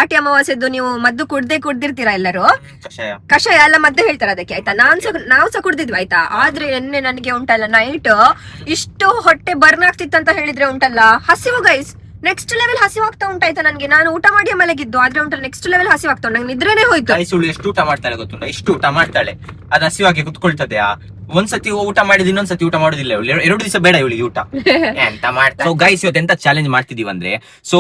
ಆಟಿ ಅಮಾವಾಸ್ಯದ್ದು ನೀವು ಮದ್ದು ಕುಡ್ದಿರ್ತೀರಾ ಎಲ್ಲರೂ, ಕಷಾಯ ಕಷಾಯ ಎಲ್ಲ ಮದ್ದು ಹೇಳ್ತಾರೆ ಅದಕ್ಕೆ ಆಯ್ತಾ. ನಾವು ಸಹ ಕುಡ್ದಿದ್ವಿ ಆಯ್ತಾ. ಆದ್ರೆ ಎನ್ನೆ ನನಗೆ ಉಂಟಲ್ಲ ನೈಟ್ ಇಷ್ಟು ಹೊಟ್ಟೆ ಬರ್ನ್ ಆಗ್ತಿತ್ತಂತ ಹೇಳಿದ್ರೆ ಉಂಟಲ್ಲ ಹಸಿವು ಗೈಸ್, ನೆಕ್ಸ್ಟ್ ಲೆವೆಲ್ ಹಸಿವಾಗ್ತಾ ಉಂಟಾಯ್ತಾ ನನ್ಗೆ. ನಾನು ಊಟ ಮಾಡಿ ಮಲಗಿದ್ದು, ಆದ್ರೆ ಉಂಟಲ್ಲ ನೆಕ್ಸ್ಟ್ ಲೆವೆಲ್ ಹಸಿವಾಗ್ತಾ ಉಂಟು, ನಂಗೆ ನಿದ್ರೆನೇ ಹೋಯ್ತು. ಎಷ್ಟು ಊಟ ಮಾಡ್ತಾಳೆ ಗೊತ್ತುಂಟ, ಎಷ್ಟು ಊಟ ಮಾಡ್ತಾಳೆ, ಅದು ಹಸಿವಾಗಿ ಕುತ್ಕೊಳ್ತದೆ. ಒಂದ್ಸತಿ ಊಟ ಮಾಡಿದ್ ಇನ್ನೊಂದ್ಸತಿ ಊಟ ಮಾಡೋದಿಲ್ಲ, 2 ದಿವಸ ಬೇಡ ಇವಳಿಗೆ ಊಟ ಎಂತ ಮಾಡ್ತಾ. ಸೊ ಗೈಸ್ ಇವತ್ತು ಎಂತ ಚಾಲೆಂಜ್ ಮಾಡ್ತಿದೀವಿ ಅಂದ್ರೆ, so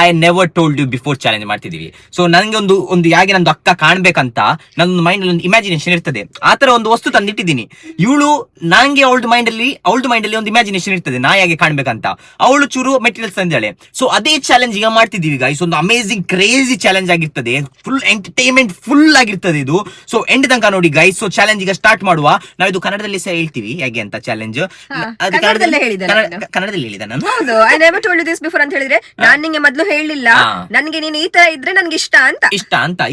I never told you before challenge ಮಾಡ್ತಿದೀವಿ. ಸೊ ನನಗೆ ಒಂದು ಯಾಕೆ ನಂದು ಅಕ್ಕ ಕಾಣ್ಬೇಕಂತ ನನ್ನ ಮೈಂಡ್ ಅಲ್ಲಿ ಒಂದು ಇಮ್ಯಾಜಿನೇಷನ್ ಇರ್ತದೆ, ಆತರ ಒಂದು ವಸ್ತು ತಂದಿಟ್ಟಿದ್ದೀನಿ. ಇವಳು ನಂಗೆ ಅವಳದ್ ಮೈಂಡ್ ಅಲ್ಲಿ ಒಂದು ಇಮ್ಯಾಜಿನೇಷನ್ ಇರ್ತದೆ, ನಾ ಹೇಗೆ ಕಾಣ್ಬೇಕಂತ. ಅವಳು ಚೂರು ಮೆಟೀರಿಯಲ್ಸ್ ತಂದಾಳೆ. ಸೊ ಅದೇ ಚಾಲೆಂಜ್ ಈಗ ಮಾಡ್ತಿದೀವಿ ಗೈಸ್. ಒಂದು ಅಮೇಸಿಂಗ್ ಕ್ರೇಜಿ ಚಾಲೆಂಜ್ ಆಗಿರ್ತದೆ, ಫುಲ್ ಎಂಟರ್ಟೈನ್ಮೆಂಟ್ ಫುಲ್ ಆಗಿರ್ತದೆ ಇದು. ಸೊ ಎಂಡ್ ತನಕ ನೋಡಿ ಗೈಸ್. ಸೊ ಚಾಲೆಂಜ್ ಈಗ ಸ್ಟಾರ್ಟ್ ಮಾಡುವ. ನಾವಿದು ಕನ್ನಡದಲ್ಲಿ ಸಹ ಹೇಳ್ತೀವಿ ಹೇಗೆ ಅಂತ ಚಾಲೆಂಜ್. ಕನ್ನಡದಲ್ಲಿ ಹೇಳಿದ ನಾನು. ಹೌದು, I never told you this before ಅಂತ ಹೇಳಿದ್ರೆ, ನಾನ್ ನಿಂಗೆ ಮೊದ್ಲು ಹೇಳಿಲ್ಲ ನನ್ಗೆ ನೀನ್ ಈ ತರ ಇದ್ರೆ ನನ್ಗೆ ಇಷ್ಟ ಅಂತ,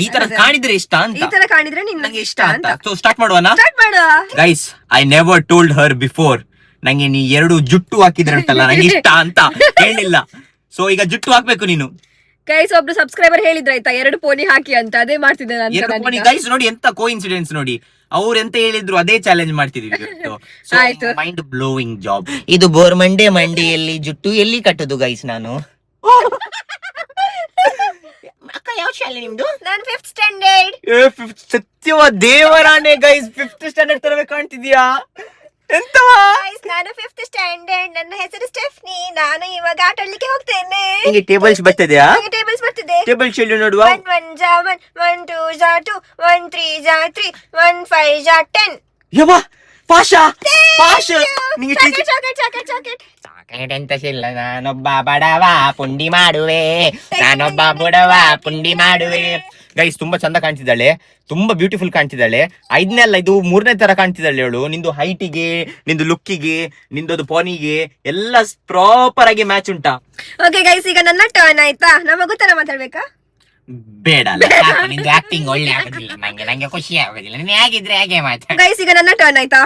ಈ ತರ ಕಾಣಿದ್ರೆ ಇಷ್ಟ ಅಂತ, ಈ ತರ ಕಾಣಿದ್ರೆ ನಿನ್ಗೆ ಇಷ್ಟ ಅಂತ. ಸೊ ಸ್ಟಾರ್ಟ್ ಮಾಡುವನಾ? ಸ್ಟಾರ್ಟ್ ಮಾಡುವ guys. I never told her before, ನಂಗೆ ನೀ 2 ಜುಟ್ಟು ಹಾಕಿದ್ರೆ ಉಂಟಲ್ಲ ನಂಗೆ ಇಷ್ಟ ಅಂತ ಹೇಳಿಲ್ಲ. ಸೊ ಈಗ ಜುಟ್ಟು ಹಾಕ್ಬೇಕು ನೀನು. ಗೈಸ್ ಒಬ್ರು ಸಬ್ಸ್ಕ್ರೈಬರ್ ಹೇಳಿದ್ರೆ ಆಯ್ತಾ 2 ಪೋನಿ ಹಾಕಿ ಅಂತ, ಅದೇ ಮಾಡ್ತಿದ್ದೆ ನಾನು. ಗೈಸ್ ನೋಡಿ ಎಂತ ಕೋಇನ್ಸಿಡೆನ್ಸ್ ನೋಡಿ, ಅವ್ರು ಎಂತ ಹೇಳಿದ್ರು ಅದೇ ಚಾಲೆಂಜ್ ಮಾಡ್ತಿದೀವಿ. ಮೈಂಡ್ ಬ್ಲೋವಿಂಗ್ ಜಾಬ್ ಇದು. ಮಂಡೆಯಲ್ಲಿ ಜುಟ್ಟು ಎಲ್ಲಿ ಕಟ್ಟುದು ಗೈಸ್ ನಾನು? ಅಕ್ಕ ಯಾವ ಶಾಲೆ ನಿಮ್ದು? ನಾನು 5th ಸ್ಟ್ಯಾಂಡರ್ಡ್. ಸತ್ಯವ ದೇವರಾಣೆ ಗೈಸ್, 5th ಸ್ಟ್ಯಾಂಡರ್ಡ್ ತರವೇ ಕಾಣ್ತಿದ್ಯಾ? ಎಂತವಾ? ನಾನು 5th ಸ್ಟ್ಯಾಂಡರ್ಡ್, ನನ್ನ ಹೆಸರು ಸ್ಟೆಫ್ನಿ, ನಾನು ಇವಾಗ ಆಟ ಆಡ್ಲಿಕ್ಕೆ ಹೋಗ್ತೇನೆ. ನಿಮಗೆ ಟೇಬಲ್ಸ್ ಬರ್ತಿದ್ಯಾ? ಟೇಬಲ್ಸ್ ಬರ್ತಿದೆ. ಟೇಬಲ್ ಶೆಲ್ ನೋಡುವ. 1 1 ಜಾ 1 1 2 ಜಾ 2 1 3 ಜಾ 3 1 5 ಜಾ 10. ಯವ್ವ ಪಾಷಾ ನಿಂಗೆ ಚಾಕೆಟ್ ಎಂತ ಶಿಲ್ಲ. ನಾನೊಬ್ಬ ಬಡವ ಪುಂಡಿ ಮಾಡುವೆ, ನಾನೊಬ್ಬ ಬಡವ ಪುಂಡಿ ಮಾಡುವೆ. ಗೈಸ್ ತುಂಬಾ ಚಂದ ಕಾಣ್ತಿದ್ದಾಳೆ, ತುಂಬಾ ಬ್ಯೂಟಿಫುಲ್ ಕಾಣ್ತಿದ್ದಾಳೆ. 5ನೇ ಅಲ್ಲ ಇದು 3ನೇ ತರ ಕಾಣ್ತಿದ್ದಾಳೆ ಅವಳು. ನಿಂದು ಹೈಟಿಗೆ, ನಿಂದು ಲುಕ್ಕಿಗೆ, ನಿಂದೊಂದು ಪೋನಿಗೆ ಎಲ್ಲ ಪ್ರಾಪರ್ ಆಗಿ ಮ್ಯಾಚ್ ಉಂಟಾ? ಓಕೆ ಗೈಸ್, ಈಗ ನನ್ನ ಟರ್ನ್ ಆಯ್ತಾ. ನಮಗೂ ತರ ಮಾತಾಡ್ಬೇಕಾ? ಬೇಡ, ನಿಂದು ಆಕ್ಟಿಂಗ್ ಒಳ್ಳೆ ಆಗೋದಿಲ್ಲ, ನಂಗೆ ಖುಷಿ ಆಗೋದಿಲ್ಲ. ನೀನ್ ಹೇಗಿದ್ರೆ ಹಾಗೆ ಮಾತಾಡ. ಗೈಸ್ ಈಗ ನನ್ನ ಟರ್ನ್ ಆಯ್ತಾ.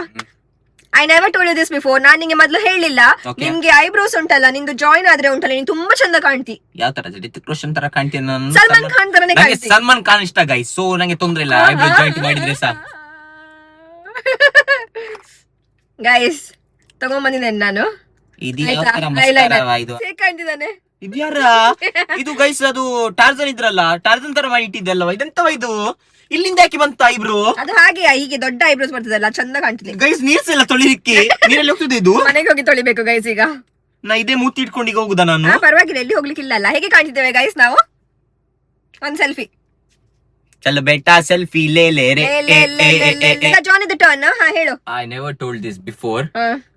I never told you this before, ನಾನ್ ನಿಂಗೆ ಮೊದ್ಲು ಹೇಳಿಲ್ಲ. ನಿಮ್ಗೆ ಐಬ್ರೋಸ್ ಉಂಟಲ್ಲ, ನಿಂದು ಜಾಯಿನ್ ಆದ್ರೆ ಉಂಟಲ್ಲ, ನೀನ್ ತುಂಬಾ ಚಂದ ಕಾಣ್ತಿ. ಯಾವ ತರ? ರಿತಿಕ್ ರೋಷನ್ ತರ ಕಾಣ್ತೀನಿ ನಾನು. ಸಲ್ಮಾನ್ ಖಾನ್ ತರನೇ ಕಾಣ್ತಿ. ಸಲ್ಮಾನ್ ಖಾನ್ ಇಷ್ಟ ಗೈಸ್, ಸೊ ನಂಗೆ ತೊಂದ್ರೆ ಇಲ್ಲ ಐಬ್ರೋ ಜಾಯಿಂಟ್ ಮಾಡಿದ್ರೆ ಸಾಕು. ಗೈಸ್ ತಗೊಂಡ್ಬಂದಿದ್ದೇನೆ ನಾನು. ಕಾಣ್ತಿದ್ದಾನೆ ಇದ್ಯಾರ ಇದು ಗೈಸ್? ಅದು ಟಾರ್ಜನ್ ಇದ್ರಲ್ಲ, ಟಾರ್ಜನ್ ತರ ಮಾಡಿ ಇಟ್ಟಿದ್ದಲ್ವಾ? ಇದೆಂತವ ಇದು? ಇಲ್ಲಿಂದ ಯಾಕೆ ಬಂತ ಐಬ್ರೋ? ಅದು ಹಾಗೆ ಹೀಗೆ ದೊಡ್ಡ ಐಬ್ರೋಸ್ ಬರ್ತದಲ್ಲ, ಚಂದ ಕಾಣ್ತಿದೆ ಗೈಸ್. ನೀರ್ಸೆಲ್ಲ ತೊಳಿಲಿಕ್ಕೆ ನೀರಲ್ಲಿ ಹೋಗ್ತದೆ ಇದು? ಮನೆಗೆ ಹೋಗಿ ತೊಳಿಬೇಕು ಗೈಸ್. ಈಗ ನಾ ಇದೇ ಮೂತಿ ಇಟ್ಕೊಂಡು ಈಗ ಹೋಗುದಾ ನಾನು? ಪರವಾಗಿಲ್ಲ, ಎಲ್ಲಿ ಹೋಗ್ಲಿಕ್ಕಿಲ್ಲ ಅಲ್ಲ. ಹೇಗೆ ಕಾಣ್ತಿದ್ದೇವೆ ಗೈಸ್ ನಾವು? ಒಂದ್ ಸೆಲ್ಫಿ. ಚಲ ಬೇಟಾ ಸೆಲ್ಫಿ ಲೇ ಲೇ ರೇ. ಜಾನ್ ಇದು ಟರ್ನ್. ಹೇಳು. I never told this before.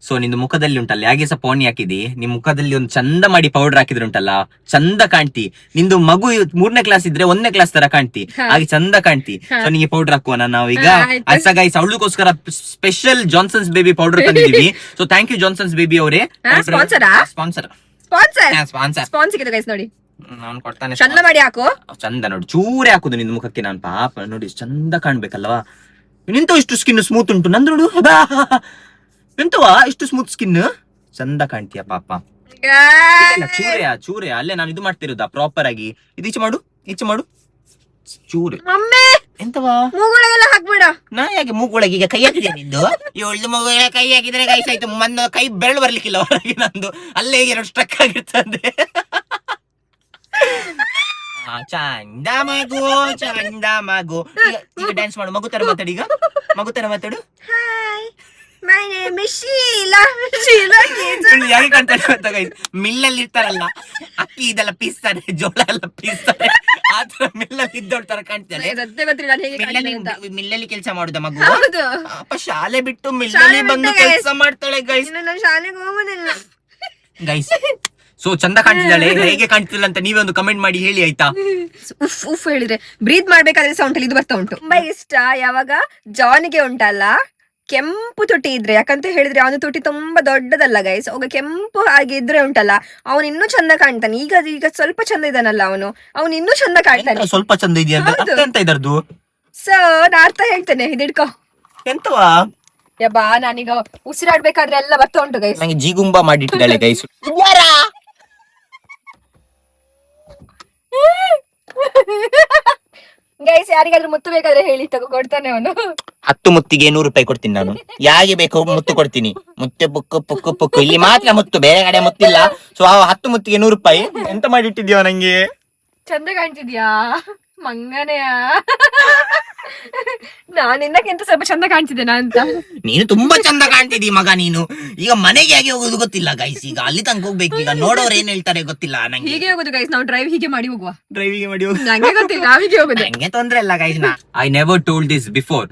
So ನಿಂದು ಮುಖದಲ್ಲಿ ಉಂಟಲ್ಲ, ಹಾಗೆ ಸಹ ಪೋಣಿ ಹಾಕಿದಿ, ನಿಮ್ ಮುಖದಲ್ಲಿ ಒಂದು ಚಂದ ಮಾಡಿ ಪೌಡರ್ ಹಾಕಿದ್ರೆ ಉಂಟಲ್ಲ ಚಂದ ಕಾಣ್ತಿ. ನಿಂದು ಮಗು 3ನೇ ಕ್ಲಾಸ್ ಇದ್ರೆ 1ನೇ ಕ್ಲಾಸ್ ತರ ಕಾಣ್ತಿ, ಹಾಗೆ ಚಂದ ಕಾಣ್ತಿ. ಸೊ ನಿಂಗೆ ಪೌಡರ್ ಹಾಕುವ ನಾವೀಗ. ಅಸ ಗೈಸ್, ಅವಳಿಗೋಸ್ಕರ ಸ್ಪೆಷಲ್ ಜಾನ್ಸನ್ಸ್ ಬೇಬಿ ಪೌಡರ್ ತಂದಿದೀವಿ. So thank you Johnson's baby ಅವರೇ. ಸ್ಪಾನ್ಸರ್ ಗೈಸ್ ನೋಡಿ, ನಾನು ಕೊಡ್ತಾನೆ. ಚಂದ ಮಾಡಿ ಹಾಕು, ಚಂದ ನೋಡಿ, ಚೂರೇ ಹಾಕುದು ನಿನ್ ಮುಖಕ್ಕೆ. ನಾನು ಪಾಪ ನೋಡಿ ಚಂದ ಕಾಣ್ಬೇಕಲ್ವಾ? ನಿಂತ ಇಷ್ಟು ಸ್ಕಿನ್ ಸ್ಮೂತ್ ಉಂಟು ನಂದು ನೋಡು. ಎಂತವಾ ಇಷ್ಟು ಸ್ಮೂತ್ ಸ್ಕಿನ್, ಚಂದ ಕಾಣ್ತೀಯ ಪಾಪ. ಚೂರೆ ಅಲ್ಲೇ ನಾನು ಇದು ಮಾಡ್ತಿರೋದ ಪ್ರಾಪರ್ ಆಗಿ. ಇದು ಈಚೆ ಮಾಡು ಚೂರೆ. ಎಂತವಾ ಮೂಗೊಳಗೆಲ್ಲ ಹಾಕ್ಬೇಡ. ನಾ ಯಾಕೆ ಮೂಗೊಳಗೆ ಈಗ ಕೈ ಹಾಕಿದೆ ನಿಂದು? ಇವಳ್ದು ಮೂಗೊಳ ಕೈ ಹಾಕಿದ್ರೆ ಗೈಸ್ ಆಯ್ತು, ಕೈ ಬೆರಳು ಬರ್ಲಿಕ್ಕಿಲ್ಲ ಹೊರಗೆ ನಂದು, ಅಲ್ಲೇ ಎರಡು ಸ್ಟ್ರಕ್ ಆಗಿರ್ತದೆ. ಚಂದ ಮಗು. ಈಗ ಡ್ಯಾನ್ಸ್ ಮಾಡು, ಮಗು ತರ ಮಾತಾಡಿ. ಈಗ ಮಗು ತರ ಮಾತಾಡು. My name is Sheila. ಯಾಕೆ ಕಾಣ್ತಾರೆ ಅಂತ ಗೈಸ್? ಮಿಲ್ಲಲ್ಲಿ ಇರ್ತಾರಲ್ಲ ಅಕ್ಕಿ ಇದೆಲ್ಲ ಪೀಸ್ತಾರೆ, ಜೋಳ ಎಲ್ಲ ಪೀಸ್ತಾರೆ, ಆತರ ಮಿಲ್ಲಲ್ಲಿ ಇದ್ದೋಳ್ ತರ ಕಾಣ್ತಾನೆ. ಮಿಲ್ಲಲ್ಲಿ ಕೆಲಸ ಮಾಡುದ ಮಗು? ಶಾಲೆ ಬಿಟ್ಟು ಮಿಲ್ಲಲ್ಲಿ ಬಂದು ಕೆಲಸ ಮಾಡ್ತಾಳೆ ಗೈಸ್. ಶಾಲೆಗೆ ಹೋಗುದಿಲ್ಲ ಗೈಸ್. ಸೊ ಚಂದ ಕಾಣ್ತಿದ್ದಾಳೆ, ಹೇಗೆ ಕಾಣ್ತಿಲ್ಲ ಅಂತ ನೀವೇ ಒಂದು ಕಮೆಂಟ್ ಮಾಡಿ ಹೇಳಿ ಆಯ್ತಾ? ಉಫ್ ಉಫ್ ಹೇಳಿದ್ರೆ ಬ್ರೀತ್ ಮಾಡ್ಬೇಕಾದ್ರೆ ಸೌಂಡ್ ಇದು ಬರ್ತಾ ಉಂಟು. ತುಂಬಾ ಇಷ್ಟ ಯಾವಾಗ ಜಾನಿಗೆ ಉಂಟಲ್ಲ ಕೆಂಪು ತುಟಿ ಇದ್ರೆ, ಯಾಕಂತ ಹೇಳಿದ್ರೆ ಅವನ ತುಟಿ ತುಂಬಾ ದೊಡ್ಡದಲ್ಲ ಗೈಸ್. ಅವಾಗ ಕೆಂಪು ಹಾಗೆ ಇದ್ರೆ ಉಂಟಲ್ಲ ಅವನು ಇನ್ನೂ ಚಂದ ಕಾಣ್ತಾನೆ. ಈಗ ಸ್ವಲ್ಪ ಚಂದ ಇದ್ದಾನಲ್ಲ ಅವನು ಇನ್ನೂ ಚಂದ ಕಾಣ್ತಾನೆ. ಸ್ವಲ್ಪ ಚಂದ ಇದೆಯಾ ಅಂತ ಇದರದು. ಸೊ ನಾ ಅರ್ಥ ಹೇಳ್ತೇನೆ, ಇದಿಡ್ಕೋ. ಎಂತವಾ ಯಬ್ಬಾ, ನಾನೀಗ ಉಸಿರಾಡ್ಬೇಕಾದ್ರೆ ಎಲ್ಲ ಬರ್ತಾ ಉಂಟು ಗೈಸ್. ನಂಗೆ ಜೀಗುಂಬ ಮಾಡಿಟ್ಟಿದ್ದಾಳೆ ಗೈಸ್. ಯಾರಿಗಾದ್ರೂ ಮುತ್ತು ಬೇಕಾದ್ರೆ ಹೇಳಿ ತಗೋ ಕೊಡ್ತಾನೆ ಅವನು. 10 ಮುತ್ತಿಗೆ 100 ರೂಪಾಯಿ ಕೊಡ್ತೀನಿ ನಾನು. ಯಾರಿಗೆ ಬೇಕು ಮುತ್ತು ಕೊಡ್ತೀನಿ. ಮುತ್ತು ಪುಕ್ಕು ಪುಕ್ಕು ಪುಕ್ಕು ಇಲ್ಲಿ ಮಾತ್ರ ಮುತ್ತು, ಬೇರೆ ಕಡೆ ಮುತ್ತಿಲ್ಲ. ಸೊ 10 ಮುತ್ತಿಗೆ 100 ರೂಪಾಯಿ. ಎಂತ ಮಾಡಿಟ್ಟಿದ್ಯೋ ನಂಗೆ? ಚಂದ ಕಾಣ್ತಿದ್ಯಾ ಮಂಗನೆಯಾ? ನಾನ್ ಇನ್ನಕ್ಕಿಂತ ಸ್ವಲ್ಪ ಚಂದ ಕಾಣ್ತಿದ್ದೇನಾ ಅಂತ. ನೀನು ತುಂಬಾ ಚಂದ ಕಾಣ್ತಿದ್ದೀ ಮಗ ನೀನು. ಈಗ ಮನೆಗೆ ಹೇಗೆ ಹೋಗೋದು ಗೊತ್ತಿಲ್ಲ ಗೈಸ್. ಈಗ ಅಲ್ಲಿ ತನಕ ಹೋಗ್ಬೇಕು. ಈಗ ನೋಡೋರು ಏನ್ ಹೇಳ್ತಾರೆ ಗೊತ್ತಿಲ್ಲ ನಂಗೆ. ಹೀಗೆ ಹೋಗುದು ಗೈಸ್, ನಾವು ಡ್ರೈವ್ ಹೀಗೆ ಮಾಡಿ ಹೋಗುವ. ಡ್ರೈವಿಂಗ್ ಮಾಡಿ ಹೋಗಿ ನಂಗೆ ಗೊತ್ತಿಲ್ಲ, ನಾವೀಗೆ ಹೋಗುದು. ನಂಗೆ ತೊಂದ್ರೆ ಇಲ್ಲ guys. I never told this before.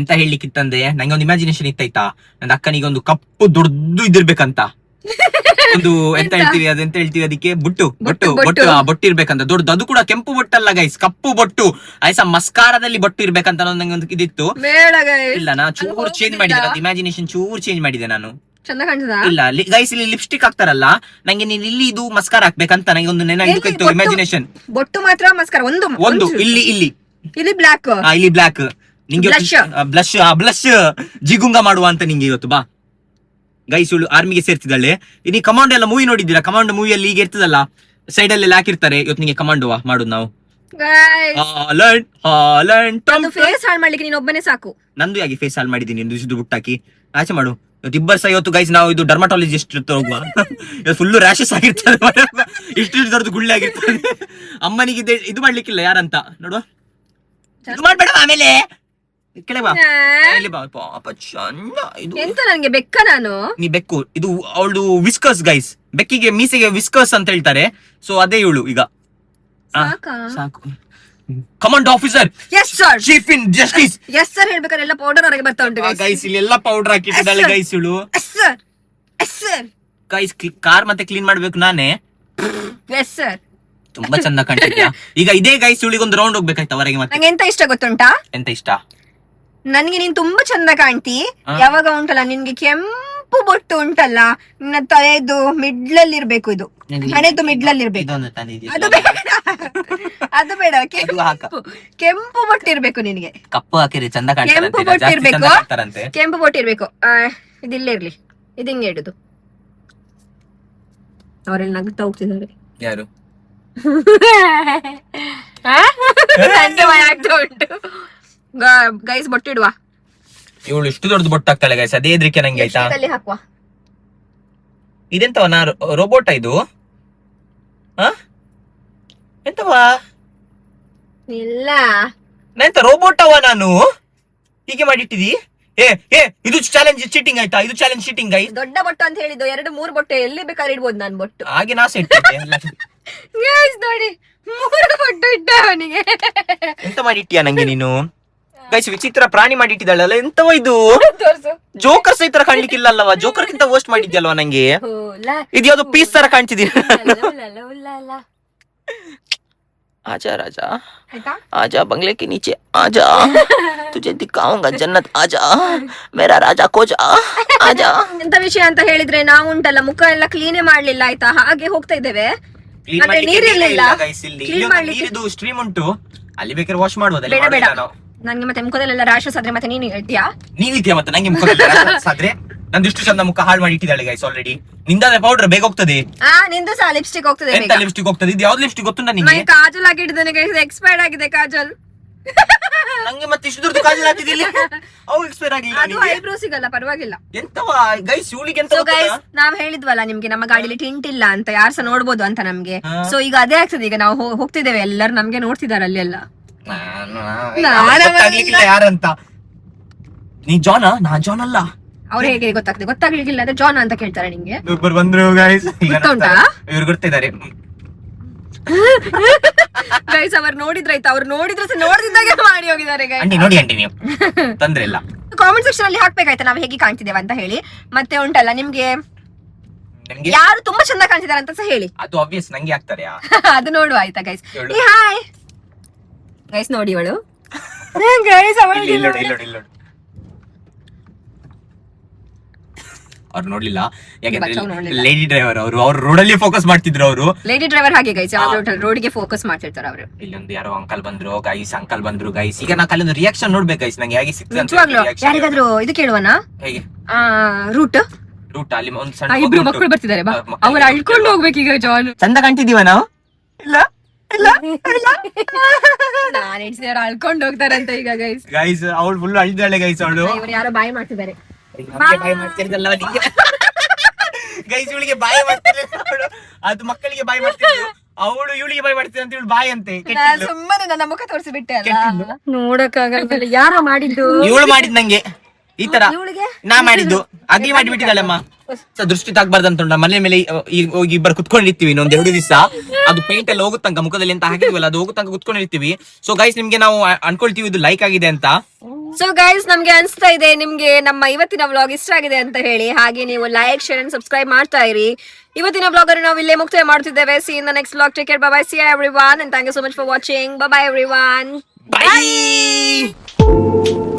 ಎಂತ ಹೇಳಿಕ್ಕಿತ್ತಂದ್ರೆ ನಂಗೆ ಒಂದು ಇಮ್ಯಾಜಿನೇಷನ್ ಇತ್ತಾಯ್ತಾ, ನನ್ನ ಅಕ್ಕನಿಗೆ ಒಂದು ಕಪ್ಪು ದೊಡ್ಡದು ಇದಿರ್ಬೇಕಂತ. ಒಂದು ಎಂತ ಹೇಳ್ತೀವಿ ಅದೆಂತ ಹೇಳ್ತೀವಿ ಅದಕ್ಕೆ, ಬೊಟ್ಟು ಬೊಟ್ಟು ಬೊಟ್ಟು ಬೊಟ್ಟು ಇರ್ಬೇಕಂತ ದೊಡ್ಡದು. ಅದು ಕೂಡ ಕೆಂಪು ಬೊಟ್ಟಲ್ಲ ಗೈಸ್, ಕಪ್ಪು ಬೊಟ್ಟು. ಆಯ್ಸ ಮಸ್ಕಾರದಲ್ಲಿ ಬೊಟ್ಟು ಇರ್ಬೇಕಂತ ನಂಗೆ ಒಂದು ಇದಿತ್ತು. ಇಲ್ಲ ನಾ ಚೂರು ಚೇಂಜ್ ಮಾಡಿದೆ, ಇಮ್ಯಾಜಿನೇಷನ್ ಚೂರು ಚೇಂಜ್ ಮಾಡಿದೆ ನಾನು. ಚಂದ ಕಾಣ್ತದ? ಇಲ್ಲ ಗೈಸ್, ಇಲ್ಲಿ ಲಿಪ್ಸ್ಟಿಕ್ ಹಾಕ್ತಾರಲ್ಲ, ನಂಗೆ ನೀನ್ ಇಲ್ಲಿ ಇದು ಮಸ್ಕಾರ ಹಾಕ್ಬೇಕಂತ ನಂಗೆ ಒಂದು ನೆನಪಿತ್ತು ಇಮ್ಯಾಜಿನೇಷನ್. ಬೊಟ್ಟು ಮಾತ್ರ ಮಸ್ಕಾರ ಒಂದು ಇಲ್ಲಿ ಇಲ್ಲಿ ಇಲ್ಲಿ ಬ್ಲಾಕ್, ಇಲ್ಲಿ ಬ್ಲಾಕ್. ನಿಂಗೆ ಬ್ಲಶ್ ಜಿಗುಂಗ ಮಾಡುವ ಅಂತ ನಿಂಗೆ ಇವತ್ತು ಬಾ ಗೈಸ್. ಇವಳು ಆರ್ಮಿಗೆ ಸೇರ್ತಿದ್ದಾಳೆ. ನೀ ಕಮಾಂಡ್ ಎಲ್ಲ ಮೂವಿ ನೋಡಿದ್ದೀರಾ? ಕಮಾಂಡ್ ಮೂವಿಯಲ್ಲಿ ಈಗ ಇರ್ತದಲ್ಲ ಸೈಡ್ ಅಲ್ಲಿ ಹಾಕಿರ್ತಾರೆ. ಇವತ್ತು ನಿಂಗೆ ಕಮಾಂಡ್ ಮಾಡುದು ನಾವು. ಫೇಸ್ ಹಾಳು ಮಾಡ್ಲಿಕ್ಕೆ ನೀನ್ ಒಬ್ಬನೇ ಸಾಕು. ನಂದು ಯಾಕೆ ಫೇಸ್ ಹಾಳು ಮಾಡಿದೀನಿ ಇದು ಬುಟ್ಟಾಕಿ ಆಚೆ ಮಾಡು. ಇವತ್ತು ಸಹ ಇವತ್ತು ಗೈಸ್ ನಾವು ಇದು ಡರ್ಮಟಾಲಜಿಸ್ಟ್ ಹೋಗುವ. ಫುಲ್ಲು ರ್ಯಾಶಸ್ ಆಗಿರ್ತದೆ, ಇಷ್ಟು ದೊಡ್ಡದು ಗುಳ್ಳೆ ಆಗಿರ್ತದೆ. ಅಮ್ಮನಿಗೆ ಇದು ಮಾಡ್ಲಿಕ್ಕಿಲ್ಲ ಯಾರಂತ ನೋಡುವ. ಇದು ಮಾಡ್ಬೇಡ ಆಮೇಲೆ ಎಂತ ನನ್ಗೆ ಬೆಕ್ಕ ನಾನು? ನೀ ಬೆಕ್ಕು. ಇದು ಅವಳು ವಿಸ್ಕರ್ಸ್ ಗೈಸ್. ಬೆಕ್ಕಿಗೆ ಮೀಸೆಗೆ ವಿಸ್ಕರ್ಸ್ ಅಂತ ಹೇಳ್ತಾರೆ. ಸೊ ಅದೇ ಇವಳು ಈಗ. ಸಾಕು. Command officer, yes sir, chief in justice. Yes sir ಹೇಳ್ಬೇಕಾದ್ರೆ ಎಲ್ಲ ಪೌಡರ್ ಹೊರಗೆ ಬರ್ತಾ ಉಂಟು ಗೈಸ್. ಇಲ್ಲಿ ಎಲ್ಲ ಪೌಡರ್ ಹಾಕಿಟ್ಟಿದ್ದಾಳೆ ಗೈಸ್ ಇವಳು. Yes sir, yes sir. Guys car ಮತ್ತೆ ಕ್ಲೀನ್ ಮಾಡ್ಬೇಕು ನಾನೇ. Yes sir. ತುಂಬಾ ಚಂದ ಕಾಣ್ತಿದ್ಯಾ. ಈಗ ಇದೇ ಗೈಸ್ ಇವಳಿಗೆ ಒಂದು ರೌಂಡ್ ಹೋಗ್ಬೇಕಾಯ್ತು ಹೊರಗೆ. ಮತ್ತೆ ನಂಗೆ ಎಂತ ಇಷ್ಟ ಗೊತ್ತುಂಟಾ? ಎಂತ ಇಷ್ಟ? ನನ್ಗೆ ನೀನ್ ತುಂಬಾ ಚಂದ ಕಾಣ್ತಿ. ಯಾವಾಗ ಉಂಟಲ್ಲ ನಿನ್ಗೆ ಕೆಂಪು ಬೊಟ್ಟು ಉಂಟಲ್ಲ, ನಿನ್ನ ತಲೆದು ಮಿಡ್ಲಲ್ಲಿ ಇರ್ಬೇಕು. ಇದು ಹಣೆದು ಮಿಡ್ಲಲ್ಲಿ ಇರ್ಬೇಕು. ಅದು ಬೇಡ, ಅದು ಬೇಡ. ಕೆಂಪು ಬೊಟ್ಟು ಇರ್ಬೇಕು ನಿನ್ಗೆ. ಕಪ್ಪು ಹಾಕಿರಿ ಚಂದ ಕೆಂಪು ಬೊಟ್ಟು ಇರ್ಬೇಕು. ಕೆಂಪು ಬೊಟ್ಟು ಇರ್ಬೇಕು. ಇದಿಲ್ಲ ಇರ್ಲಿ. ಇದು ಹಿಂಗೆ ಇಡುದು. ಅವರೆಲ್ಲ ನಗ್ತಾ ಹೋಗ್ತಿದ್ದಾರೆ. ಯಾರು? ನಂಗೆ ಭಯ ಆಗ್ತಾ ಉಂಟು ಗೈಸ್. ಬೊಟ್ಟಿಡುವ. ಇವಳು ಇಷ್ಟು ದೊಡ್ಡದು ಬೊಟ್ಟು ಹಾಕ್ತಾಳೆ ಗೈಸ್. ಅದೇ ಹೆದ್ರಿಕೆ ನಂಗೆ ಆಯ್ತಾ. ಹಾಕುವ. ಇದೆಂತವ? ನಾ ರೋಬೋಟ ಇದು? ಎಂತವಾ? ಇಲ್ಲ ಎಂತ ರೋಬೋಟವ ನಾನು? ಹೀಗೆ ಮಾಡಿಟ್ಟಿದಿ? ಇದು ಚಾಲೆಂಜ್ ಚೀಟಿಂಗ್ ಆಯ್ತಾ? ಇದು ಚಾಲೆಂಜ್ ಚೀಟಿಂಗ್ ಗೈಸ್. ದೊಡ್ಡ ಬೊಟ್ಟು ಅಂತ ಹೇಳಿದ್ದು 2-3 ಬೊಟ್ಟೆ ಎಲ್ಲಿ ಬೇಕಾದ್ರೆ ಇಡ್ಬೋದು ನಾನು ಬೊಟ್ಟು. ಹಾಗೆ ನಾ ಸೆಟ್ ಗೈಸ್ ನೋಡಿ 3 ಬೊಟ್ಟು ಇಟ್ಟ ಅವನಿಗೆ. ಎಂತ ಮಾಡಿಟ್ಟಿಯಾ ನಂಗೆ ನೀನು? ಗೈಸ್ ವಿಚಿತ್ರ ಪ್ರಾಣಿ ಮಾಡಿಟ್ಟಿದ್ದಾಳಲ್ಲ, ಎಂತವ ಇದು? ಜೋಕರ್ ಸಹ ಈ ತರ ಕಾಣ್ಲಿಕ್ಕಿಲ್ಲ ಅಲ್ಲವಾ? ಜೋಕರ್ ಗಿಂತ ವರ್ಸ್ಟ್ ಮಾಡಿದ್ಯಲ್ವಾ ನಂಗೆ? ಇದು ಯಾವ್ದು ಪೀಸ್ ತರ ಕಾಣ್ತಿದ್ಯ. आजा राजा, आजा बंगले के नीचे आजा, तुझे दिखाऊंगा जन्नत, आजा मेरा राजा ಕೋಜಾ ಆಜಾ. ಎಂತ ವಿಷಯ ಅಂತ ಹೇಳಿದ್ರೆ ನಾವು ಉಂಟಲ್ಲ ಮುಖ ಎಲ್ಲ ಕ್ಲೀನೇ ಮಾಡ್ಲಿಲ್ಲ ಆಯ್ತಾ, ಹಾಗೆ ಹೋಗ್ತಾ ಇದ್ದೇವೆ. ನೀರಿರ್ಲಿಲ್ಲ, ನೀರಿದು ಸ್ಟ್ರೀಮ್ ಉಂಟು, ಅಲ್ಲಿ ಬೇಕಾದ್ರೆ ವಾಶ್ ಮಾಡ್ಬೋದು. ಬೇಡ ಬೇಡ, ನಂಗೆ ಮತ್ತೆ ಮುಖದಲ್ಲೆಲ್ಲ ರ್ಯಾಷಸ್ ಆದ್ರೆ ಮತ್ತೆ ನೀನು ಹೇಳ್ತೀಯಾ? ನೀವಿದ್ಯಾ ಮತ್ತೆ ನಂಗೆ ಮುಖದಲ್ಲಿ ರ್ಯಾಷಸ್ ಆದ್ರೆ? ನಂದು ಇಷ್ಟು ಚಂದ ಮುಖ ಹಾಳು ಮಾಡಿ ಇಟ್ಟಿದ್ದಾಳೆ ಗೈಸ್ ಆಲ್ರೆಡಿ. ನಿಂದಾದ್ರೆ ಪೌಡರ್ ಬೇಗ ಹೋಗ್ತದೆ. ನಿಂದು ಸಹ ಲಿಪ್ಸ್ಟಿಕ್ ಹೋಗ್ತದೆ. ಎಂತ ಲಿಪ್ಸ್ಟಿಕ್ ಹೋಗ್ತದೆ? ಇದು ಯಾವ್ದು ಲಿಪ್ಸ್ಟಿಕ್ ಗೊತ್ತುಂಟಾ ನಿಂಗೆ? ಕಾಜಲ್ ಹಾಕಿಟ್ಟಿದ್ದೇನೆ ಗೈಸ್, ಎಕ್ಸ್ಪೈರ್ಡ್ ಆಗಿದೆ ಕಾಜಲ್. ನಂಗೆ ಮತ್ತೆ ಇಷ್ಟು ದೊಡ್ಡ ಕಾಜಲ್ ಹಾಕಿದಿಲ್ಲ, ಅವು ಎಕ್ಸ್ಪೈರ್ ಆಗಿಲ್ಲ. ಅದು ಐಬ್ರೋ ಸಿಗಲ್ಲ, ಪರವಾಗಿಲ್ಲ. ಎಂತವಾ ಗೈಸ್ ಇವಳಿಗೆ ಎಂತ ಗೈಸ್, ನಾವ್ ಹೇಳಿದ್ವಲ್ಲ ನಿಮ್ಗೆ ನಮ್ಮ ಗಾಡಿಲಿ ಟಿಂಟ್ ಇಲ್ಲ ಅಂತ, ಯಾರು ಸಹ ನೋಡ್ಬೋದು ಅಂತ ನಮ್ಗೆ. ಸೊ ಈಗ ಅದೇ ಆಗ್ತದೆ, ಈಗ ನಾವು ಹೋಗ್ತಿದ್ದೇವೆ, ಎಲ್ಲರೂ ನಮ್ಗೆ ನೋಡ್ತಿದಾರೆ ಅಲ್ಲಿ ಎಲ್ಲ. ಯಾರಂತ? ನೀ ಜಾನ? ನಾ ಜಾನ್ ಅಲ್ಲ. ಅವ್ರು ಹೇಗೆ ಗೊತ್ತಾಗ್ತದೆ? ಗೊತ್ತಾಗ್ಲಿಕ್ಕಿಲ್ಲ ಅಂದ್ರೆ ಜಾನ್ ಅಂತ ಕೇಳ್ತಾರೆ ನಿಂಗೆ. ಒಬ್ಬರು ಬಂದ್ರು ಗೈಸ್, ಗೊತ್ತುಂಟಾ? ಇವ್ರು ಗೊತ್ತಿದ್ದಾರೆ ಗೈಸ್. ಅವ್ರು ನೋಡಿದ್ರಾಯ್ತು, ಅವ್ರು ನೋಡಿದ್ರೆ ಸಹ ನೋಡ್ತಿದ್ದಾಗೆ ಮಾಡಿ ಹೋಗಿದ್ದಾರೆ ಗೈಸ್. ನೋಡಿ ಆಂಟಿ, ನೀವು ತೊಂದ್ರೆ ಇಲ್ಲ. ಕಾಮೆಂಟ್ ಸೆಕ್ಷನ್ ಅಲ್ಲಿ ಹಾಕ್ಬೇಕಾಯ್ತಾ ನಾವು ಹೇಗೆ ಕಾಣ್ತಿದ್ದೇವೆ ಅಂತ ಹೇಳಿ. ಮತ್ತೆ ಉಂಟಲ್ಲ ನಿಮ್ಗೆ ಯಾರು ತುಂಬಾ ಚಂದ ಕಾಣ್ತಿದ್ದಾರೆ ಅಂತ ಸಹ ಹೇಳಿ. ಅದು ಆಬ್ವಿಯಸ್ ನಂಗೆ ಆಗ್ತಾರೆ. ಅದು ನೋಡುವ ಆಯ್ತಾ ಗೈಸ್. ಹಾಯ್ ಗೈಸ್, ನೋಡಿ ಇವಳು ಗೈಸ್, ಅವ್ರು ನೋಡ್ಲಿಲ್ಲ, ಯಾಕಂದ್ರೆ ಲೇಡಿ ಡ್ರೈವರ್ ಅವರು ರೋಡಲ್ಲಿ ಫೋಕಸ್ ಮಾಡ್ತಿದ್ರು. ಅವರು ಲೇಡಿ ಡ್ರೈವರ್ ಹಾಗೆ ಗೈಸ್, ರೋಡ್ಗೆ ಫೋಕಸ್ ಮಾಡ್ತಿರ್ತಾರೆ ಅವರು. ಇಲ್ಲೊಂದು ಯಾರೋ ಅಂಕಲ್ ಬಂದ್ರು ಗೈಸ್, ಅಂಕಲ್ ಬಂದ್ರು ಗೈಸ್. ಈಗ ನಾ ಕಲ್ಲೊಂದು ರಿಯಾಕ್ಷನ್ ನೋಡ್ಬೇಕು ಗೈಸ್, ನಂಗೆ ಹೇಗೆ ಸಿಕ್ತದೆ. ಯಾರಿಗಾದ್ರೂ ಇದು ಕೇಳುವನಾ? ಹೇಗೆ ರೂಟ್ ಅಲ್ಲಿ ಒಂದು ಸಣ್ಣ ಇಬ್ರು ಮಕ್ಕಳು ಬರ್ತಿದ್ದಾರೆ, ಅವ್ರು ಅಳ್ಕೊಂಡು ಹೋಗ್ಬೇಕೀಗ. ಜಾನ್, ಚಂದ ಕಾಣ್ತಿದೀವ ನಾವು? ಇಲ್ಲ ಇಲ್ಲ ಇಲ್ಲ, ನಾನ್ ಹೆಂಡ್ಸಿದವ್ರು ಅಳ್ಕೊಂಡ್ ಹೋಗ್ತಾರಂತ ಈಗ ಗೈಸ್. ಗೈಸ್ ಅವಳು ಫುಲ್ ಅಳಿದಾಳೆ ಗೈಸ್ ಅವಳು. ಇವ್ರು ಯಾರೋ ಬಾಯಿ ಮಾಡ್ತಿದ್ದಾರೆ. ಬಾಯಿ ಮಾಡ್ತಿರ್ದಲ್ಲ ಗೈಸ್, ಇವಳಿಗೆ ಬಾಯಿ ಮಾಡ್ತಿರ್ಲಿಲ್ಲ ಅವಳು, ಅದು ಮಕ್ಕಳಿಗೆ ಬಾಯಿ ಮಾಡ್ತಿದ್ಲು, ಅವಳು ಇವಳಿಗೆ ಬಾಯಿ ಮಾಡ್ತಿದ್ದ ಅಂತ ಇವಳು ಬಾಯಿ ಅಂತೆ. ಸುಮ್ಮನೆ ನನ್ನ ಮುಖ ತೋರಿಸಿಬಿಟ್ಟೆ ಅಲ್ಲ. ನೋಡಕ್ಕಾಗಲ್ಲ, ಯಾರೋ ಮಾಡಿದ್ದು. ಇವಳು ಮಾಡಿದ್ ನಂಗೆ ಈ ತರ ಇವಳಿಗೆ ನಾ ಮಾಡಿದ್ದು ಅಗ್ಲಿ ಮಾಡಿ ಬಿಟ್ಟಿದ್ದಾಳಮ್ಮ. ದೃಷ್ಟಿ ತಾಗ್ಬಾರ್ದು ಅಂತ ಮನೆ ಮೇಲೆ ಹೋಗಿ ಇಬ್ಬರು ಕುತ್ಕೊಂಡಿರ್ತೀವಿ ಇನ್ನೊಂದ್ 2 ದಿವಸ. ಅದು ಪೇಂಟ್ ಎಲ್ಲ ಹೋಗುತ್ತಂಕ ಮುಖದಲ್ಲಿ ಅಂತ ಹಾಕಿದ್ವಲ್ಲ, ಅದು ಹೋಗುತ್ತಂಕ ಕುತ್ಕೊಂಡಿರ್ತೀವಿ. ಸೊ ಗೈಸ್ ನಿಮ್ಗೆ ನಾವು ಅನ್ಕೊಳ್ತೀವಿ ಇದು ಲೈಕ್ ಆಗಿದೆ ಅಂತ. ಸೊ ಗೈಸ್ ನಮ್ಗೆ ಅನ್ಸ್ತಾ ಇದೆ ನಿಮ್ಗೆ ನಮ್ಮ ಇವತ್ತಿನ ವ್ಲಾಗ್ ಇಷ್ಟ ಆಗಿದೆ ಅಂತ ಹೇಳಿ. ಹಾಗೆ ನೀವು ಲೈಕ್ ಶೇರ್ ಅಂಡ್ ಸಬ್ಸ್ಕ್ರೈಬ್ ಮಾಡ್ತಾ ಇರಿ. ಇವತ್ತಿನ ವ್ಲಾಗ್ ಅನ್ನು ನಾವು ಇಲ್ಲೇ ಮುಕ್ತಾಯ ಮಾಡ್ತಿದ್ದೇವೆ. See in the next vlog. Take care, bye bye, see everyone and thank you so much for watching. Bye bye everyone. Bye.